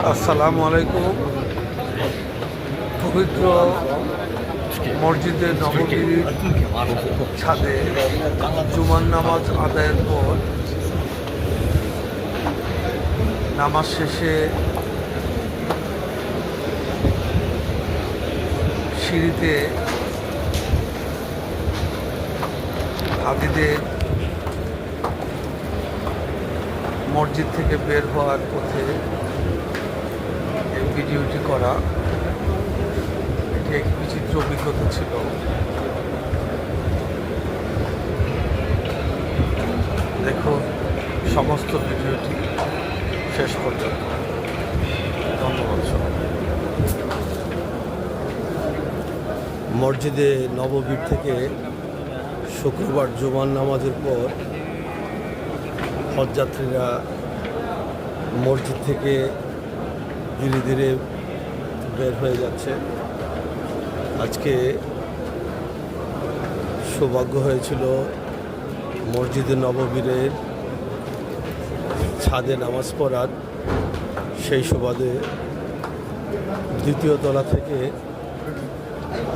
আসসালামু আলাইকুম। পবিত্র মসজিদে নববীর ছাদে জুমার নামাজ আদায়ের পর নামাজ শেষে সিঁড়িতে হাজিদের মসজিদ থেকে বের হওয়ার পথে এই ভিডিওটি করা এটি এক বিচিত্র অভিজ্ঞতা ছিল। দেখুন সমস্ত ভিডিওটি শেষ পর্যন্ত। ধন্যবাদ সবাই। মসজিদে নববীর থেকে শুক্রবার জুমার নামাজের পর হজযাত্রীরা মসজিদ থেকে ধীরে ধীরে বের হয়ে যাচ্ছে। আজকে সৌভাগ্য হয়েছিল মসজিদে নববীরের ছাদে নামাজ পড়ার। সেই সুবাদে দ্বিতীয় তলা থেকে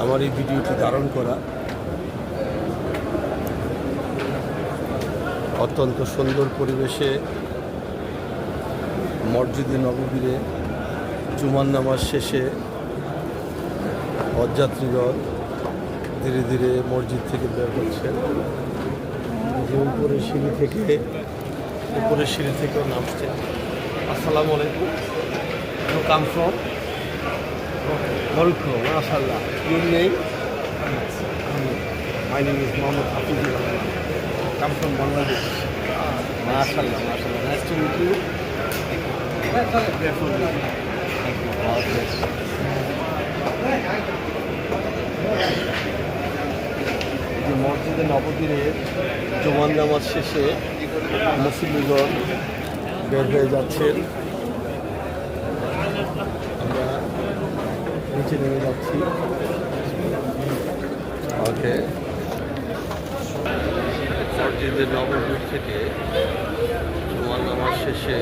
আমার এই ভিডিওটি ধারণ করা। অত্যন্ত সুন্দর পরিবেশে মসজিদে নববীরে জুমার নামাজ শেষে হজযাত্রীগণ ধীরে ধীরে মসজিদ থেকে বের হচ্ছেন। যে উপরের সিঁড়ি থেকেও নামছে। আসসালামু আলাইকুম। You come from Morocco, mashallah. Your name? My name is Mohammed Hafizul Rahman. Come from Bangladesh. Mashallah, mashallah. Nice to meet you. যে মসজিদে নববীরের জুমার নামাজ শেষে মুসল্লিগণ বের হয়ে যাচ্ছেন। আমরা নিচে নেমে যাচ্ছি। ওকে, মসজিদে নববীর থেকে জুমার নামাজ শেষে